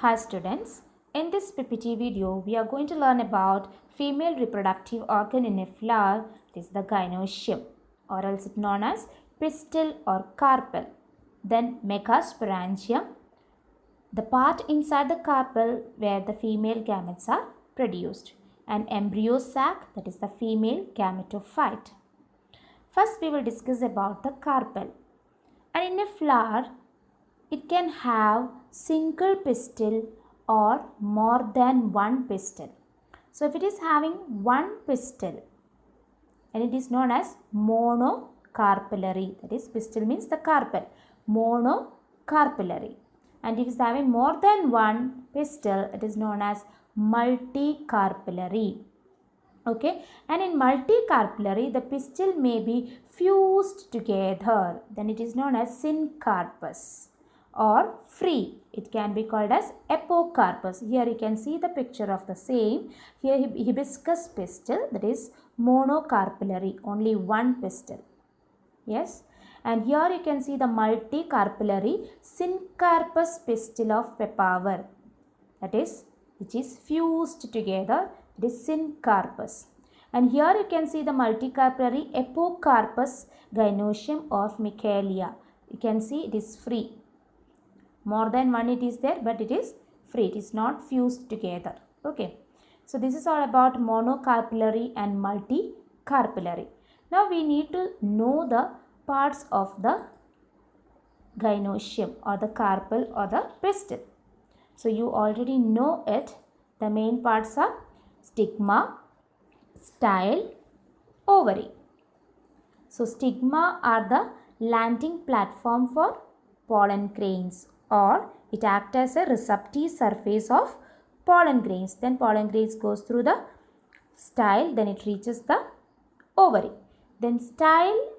Hi students, in this PPT video we are going to learn about female reproductive organ in a flower, it is the gynoecium, or else it known as pistil or carpel. Then megasporangium, the part inside the carpel where the female gametes are produced, and embryo sac, that is the female gametophyte. First we will discuss about the carpel. And in a flower it can have single pistil or more than one pistil. So if it is having one pistil, and it is known as monocarpellary, that is pistil means the carpel, monocarpellary. And if it is having more than one pistil, it is known as multicarpellary. Okay, and in multicarpellary the pistil may be fused together, then it is known as syncarpus, or free, it can be called as apocarpus. Here you can see the picture of the same. Here hibiscus pistil, that is monocarpellary, only one pistil. Yes, and here you can see the multicarpellary syncarpus pistil of papaver, that is which is fused together, it is syncarpus. And here you can see the multicarpellary apocarpus gynoecium of Michaelia. You can see it is free. More than one it is there, but it is free. It is not fused together. Okay. So this is all about monocarpellary and multicarpellary. Now we need to know the parts of the gynoecium or the carpel or the pistil. So you already know it. The main parts are stigma, style, ovary. So stigma are the landing platform for pollen grains, or it acts as a receptive surface of pollen grains. Then pollen grains goes through the style, then it reaches the ovary. Then style,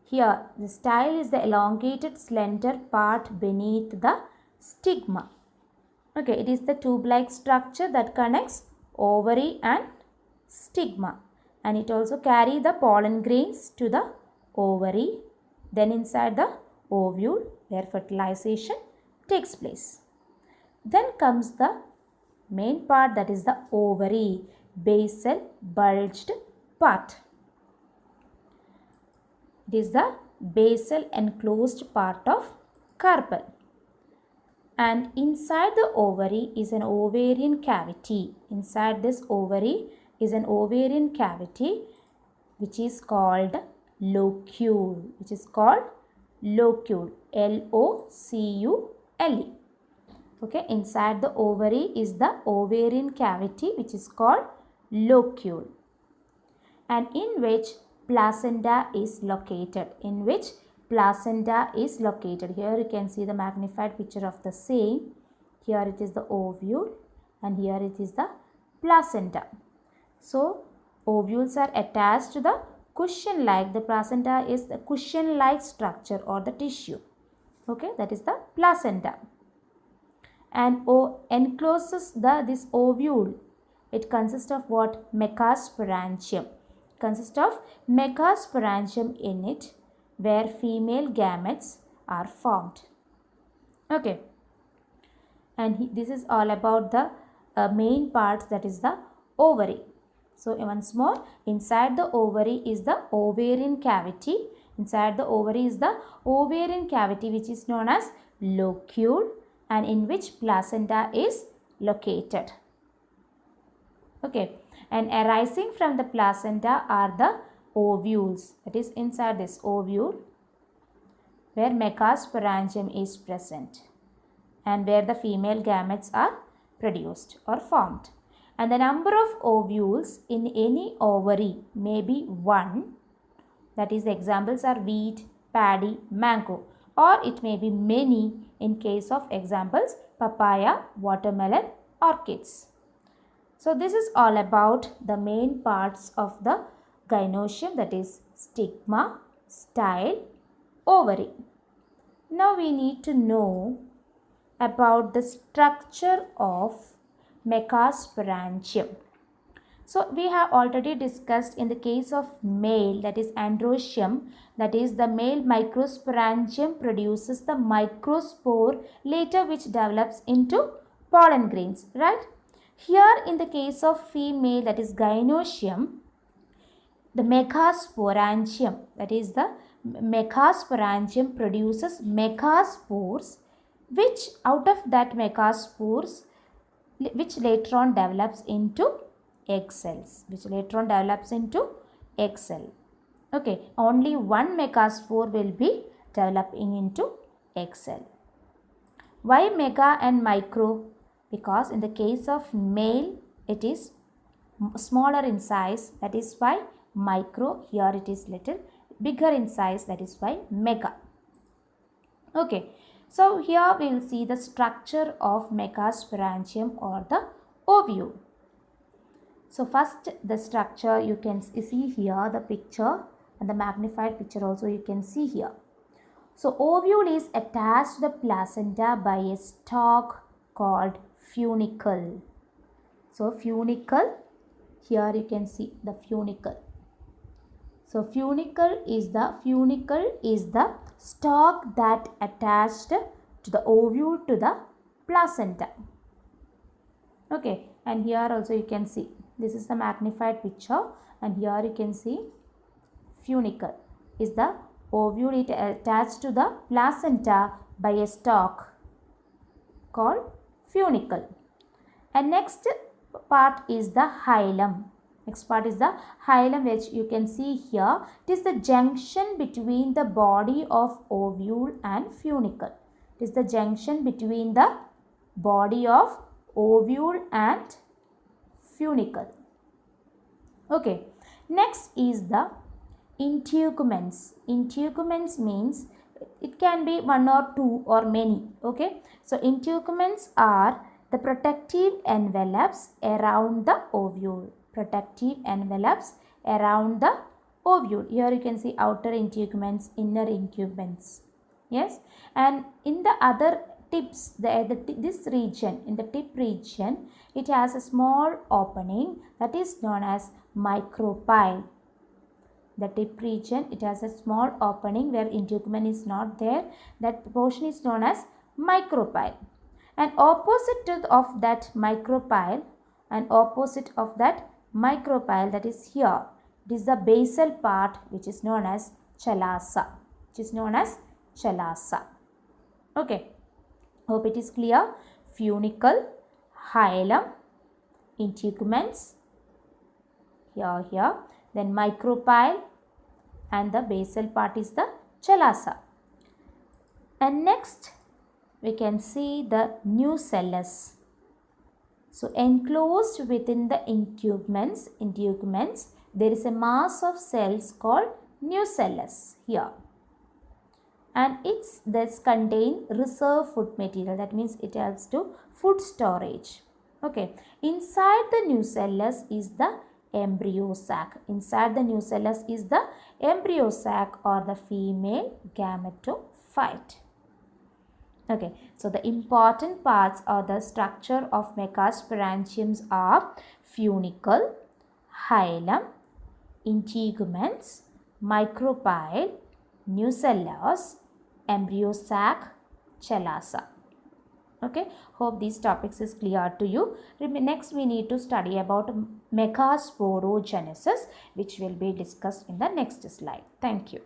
here the style is the elongated slender part beneath the stigma. Okay, it is the tube-like structure that connects ovary and stigma, and it also carries the pollen grains to the ovary, then inside the ovule where fertilization takes place. Then comes the main part, that is the ovary, basal bulged part. It is the basal enclosed part of carpel. And inside the ovary is an ovarian cavity. Inside this ovary is an ovarian cavity which is called locule. Which is called locule. L-O-C-U-L-E. Okay, inside the ovary is the ovarian cavity which is called locule, and in which placenta is located. In which placenta is located. Here you can see the magnified picture of the same. Here it is the ovule and here it is the placenta. So ovules are attached to the cushion like, the placenta is the cushion like structure or the tissue. Okay, that is the placenta. And encloses this ovule. It consists of what? Megasporangium. Consists of megasporangium in it, where female gametes are formed. Okay, and this is all about the main parts, that is the ovary. So once more, inside the ovary is the ovarian cavity. Inside the ovary is the ovarian cavity which is known as locule, and in which placenta is located. Okay, and arising from the placenta are the ovules, that is inside this ovule where megasporangium is present and where the female gametes are produced or formed. And the number of ovules in any ovary may be 1, that is the examples are wheat, paddy, mango, or it may be many in case of examples papaya, watermelon, orchids. So this is all about the main parts of the gynoecium, that is stigma, style, ovary. Now we need to know about the structure of megasporangium. So we have already discussed in the case of male, that is androecium, that is the male microsporangium produces the microspore later which develops into pollen grains, right? Here in the case of female, that is gynoecium, the megasporangium, that is the megasporangium produces megaspores, which out of that megaspores, which later on develops into egg cells, Okay, only one megaspore will be developing into egg cell. Why mega and micro? Because in the case of male, it is smaller in size, that is why micro. Here it is little bigger in size, that is why mega. Okay, so here we will see the structure of megasporangium or the ovule. So first the structure, you can see here the picture, and the magnified picture also you can see here. So ovule is attached to the placenta by a stalk called funicle. So funicle, here you can see the funicle. So funicle is the stalk that attached to the ovule to the placenta. Okay, and here also you can see, this is the magnified picture, and here you can see funicle is the ovule, it attached to the placenta by a stalk called funicle. And next part is the hilum. Next part is the hilum, which you can see here. It is the junction between the body of ovule and funicle. It is the junction between the body of ovule and funicle. Okay, next is the integuments. Integuments means it can be one or two or many. Okay, so integuments are the protective envelopes around the ovule. Protective envelopes around the ovule. Here you can see outer integuments, inner integuments. Yes, and in the other tips, this region, in the tip region, it has a small opening that is known as micropyle. The tip region, it has a small opening where integument is not there. That portion is known as micropyle. And opposite of that micropyle, that is here, it is the basal part, which is known as chalaza. Okay, hope it is clear. Funicle, hilum, integuments, here, then micropyle, and the basal part is the chalaza. And next we can see the nucellus. So enclosed within the integuments, there is a mass of cells called nucellus here, and it's this contain reserve food material. That means it helps to food storage. Okay, inside the nucellus is the embryo sac. Or the female gametophyte. Okay, so the important parts or the structure of megasporangiums are funicle, hilum, integuments, micropyle, nucellus, embryo sac, chalaza. Okay, hope these topics is clear to you. Next we need to study about megasporogenesis, which will be discussed in the next slide. Thank you.